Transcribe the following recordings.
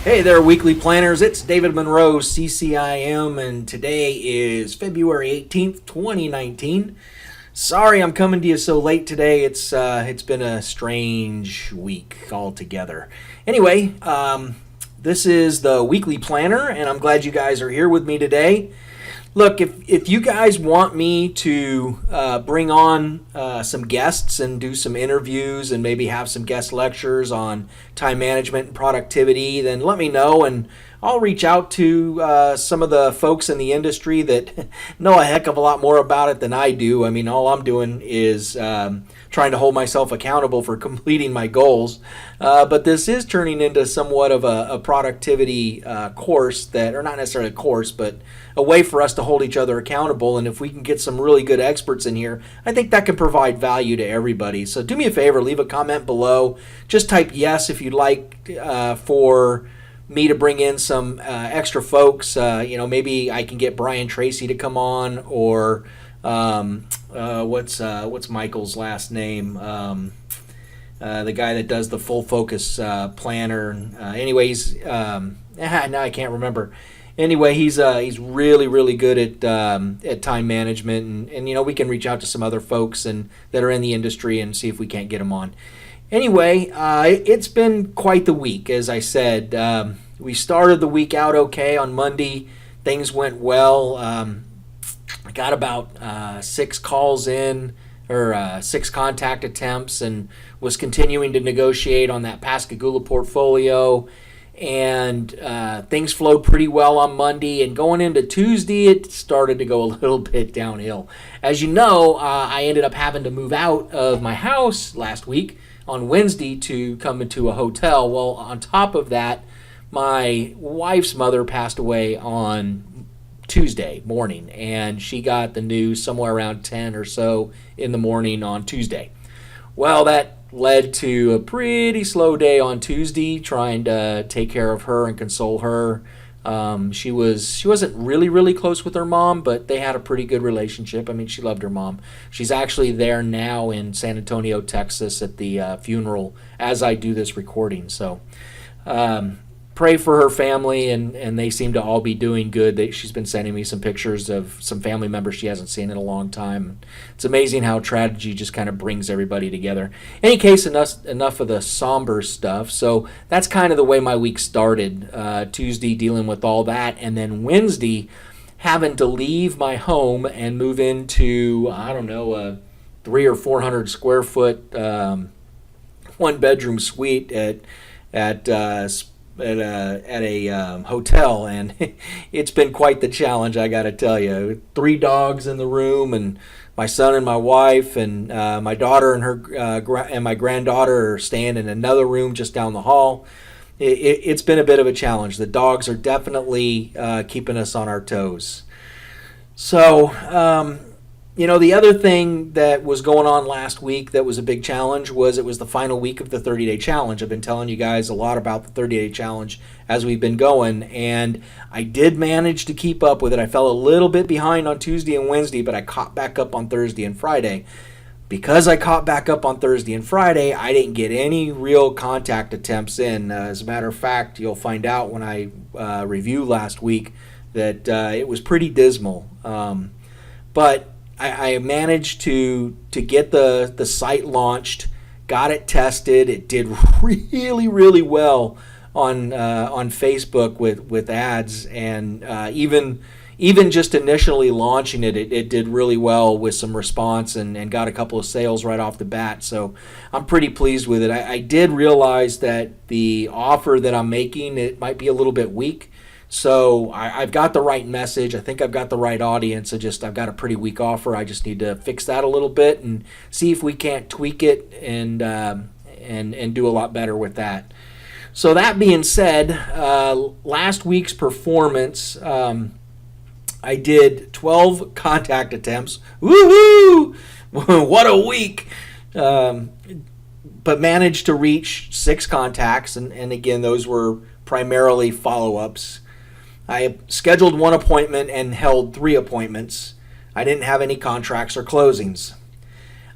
Hey there, weekly planners. It's David Monroe, CCIM, and today is February 18th, 2019. Sorry I'm coming to you so late today. It's been a strange week altogether. Anyway, this is the weekly planner, and I'm glad you guys are here with me today. Look, if you guys want me to bring on some guests and do some interviews and maybe have some guest lectures on time management and productivity, then let me know and I'll reach out to some of the folks in the industry that know a heck of a lot more about it than I do. I mean, all I'm doing is trying to hold myself accountable for completing my goals. But this is turning into somewhat of a productivity course that, or not necessarily a course, but a way for us to hold each other accountable. And if we can get some really good experts in here, I think that can provide value to everybody. So do me a favor, leave a comment below. Just type yes if you'd like for me to bring in some extra folks. Maybe I can get Brian Tracy to come on, or what's Michael's last name? The guy that does the full focus planner. Now I can't remember. Anyway, he's really, really good at time management, and we can reach out to some other folks that are in the industry and see if we can't get them on. Anyway, it's been quite the week, as I said. We started the week out okay on Monday. Things went well. I got about 6 calls in, or 6 contact attempts, and was continuing to negotiate on that Pascagoula portfolio. And things flowed pretty well on Monday, and going into Tuesday it started to go a little bit downhill. As you know, I ended up having to move out of my house last week on Wednesday to come into a hotel. Well, on top of that, my wife's mother passed away on Tuesday morning, and she got the news somewhere around 10 or so in the morning on Tuesday. Well, that led to a pretty slow day on Tuesday trying to take care of her and console her. She wasn't really close with her mom, but they had a pretty good relationship. I mean, she loved her mom. She's actually there now in San Antonio, Texas at the funeral as I do this recording. So pray for her family, and they seem to all be doing good. She's been sending me some pictures of some family members she hasn't seen in a long time. It's amazing how tragedy just kind of brings everybody together. In any case, enough of the somber stuff. So that's kind of the way my week started. Tuesday dealing with all that, and then Wednesday having to leave my home and move into, I don't know, a 300 or 400 square foot 1-bedroom suite at a hotel, and it's been quite the challenge, I got to tell you. 3 dogs in the room, and my son and my wife, and my daughter and her and my granddaughter are staying in another room just down the hall. It's been a bit of a challenge. The dogs are definitely keeping us on our toes. So, the other thing that was going on last week that was a big challenge was it was the final week of the 30-day challenge. I've been telling you guys a lot about the 30-day challenge as we've been going, and I did manage to keep up with it. I fell a little bit behind on Tuesday and Wednesday, but I caught back up on Thursday and Friday. Because I caught back up on Thursday and Friday, I didn't get any real contact attempts in. As a matter of fact, you'll find out when I review last week that it was pretty dismal. But I managed to get the site launched, got it tested. It did really well on Facebook with ads, and even just initially launching it did really well with some response and got a couple of sales right off the bat. So I'm pretty pleased with it. I did realize that the offer that I'm making, it might be a little bit weak. So I've got the right message. I think I've got the right audience. I've got a pretty weak offer. I just need to fix that a little bit and see if we can't tweak it and do a lot better with that. So that being said, last week's performance, I did 12 contact attempts. Woohoo! What a week! But managed to reach 6 contacts, and again, those were primarily follow-ups. I scheduled 1 appointment and held 3 appointments. I didn't have any contracts or closings.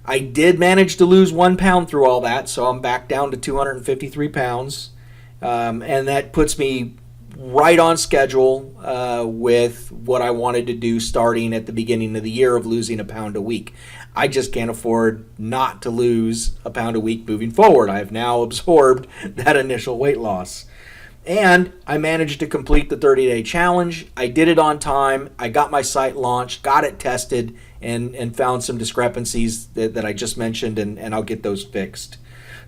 I did manage to lose 1 pound through all that, so I'm back down to 253 pounds. And that puts me right on schedule with what I wanted to do starting at the beginning of the year of losing a pound a week. I just can't afford not to lose a pound a week moving forward. I've now absorbed that initial weight loss. And I managed to complete the 30-day challenge. I did it on time. I got my site launched, got it tested, and found some discrepancies that I just mentioned, and I'll get those fixed.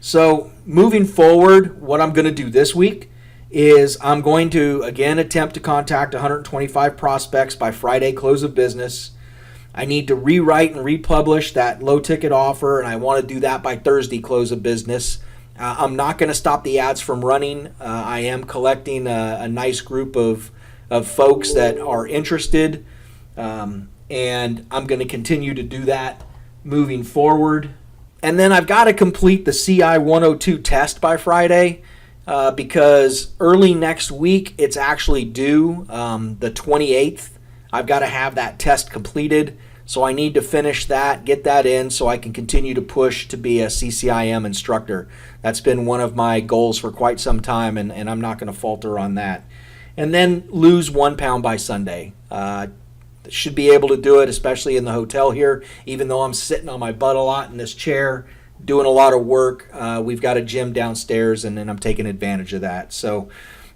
So moving forward, what I'm going to do this week is I'm going to, again, attempt to contact 125 prospects by Friday close of business. I need to rewrite and republish that low-ticket offer, and I want to do that by Thursday close of business. I'm not going to stop the ads from running. I am collecting a nice group of folks that are interested, and I'm going to continue to do that moving forward. And then I've got to complete the CI 102 test by Friday. Because early next week, it's actually due the 28th. I've got to have that test completed, so I need to finish that, get that in, so I can continue to push to be a CCIM instructor. That's been one of my goals for quite some time, and I'm not going to falter on that. And then lose 1 pound by Sunday. Should be able to do it, especially in the hotel here, even though I'm sitting on my butt a lot in this chair, doing a lot of work. We've got a gym downstairs, and I'm taking advantage of that. So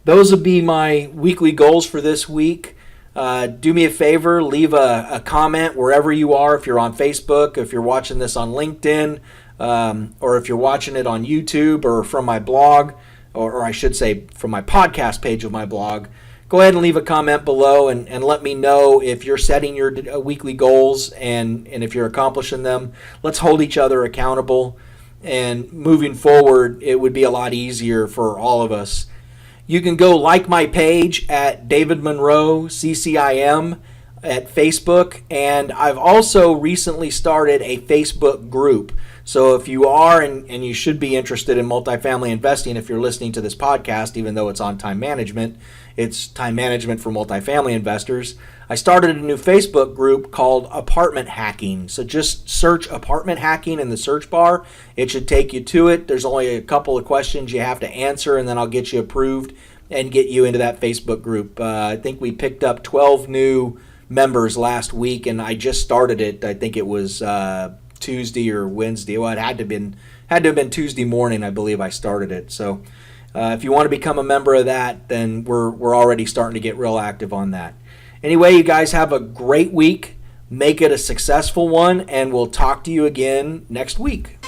those would be my weekly goals for this week. Do me a favor, leave a comment wherever you are. If you're on Facebook, if you're watching this on LinkedIn, or if you're watching it on YouTube or from my blog, or I should say from my podcast page of my blog, go ahead and leave a comment below and let me know if you're setting your weekly goals and if you're accomplishing them. Let's hold each other accountable. And moving forward, it would be a lot easier for all of us. You can go like my page at David Monroe, CCIM, at Facebook. And I've also recently started a Facebook group. So if you are, and you should be interested in multifamily investing if you're listening to this podcast, even though it's on time management, it's time management for multifamily investors. I started a new Facebook group called Apartment Hacking. So just search Apartment Hacking in the search bar. It should take you to it. There's only a couple of questions you have to answer, and then I'll get you approved and get you into that Facebook group. I think we picked up 12 new members last week, and I just started it. I think it was Tuesday or Wednesday. Well, it had to have been Tuesday morning, I believe I started it. So if you want to become a member of that, then we're already starting to get real active on that. Anyway, you guys have a great week. Make it a successful one, and we'll talk to you again next week.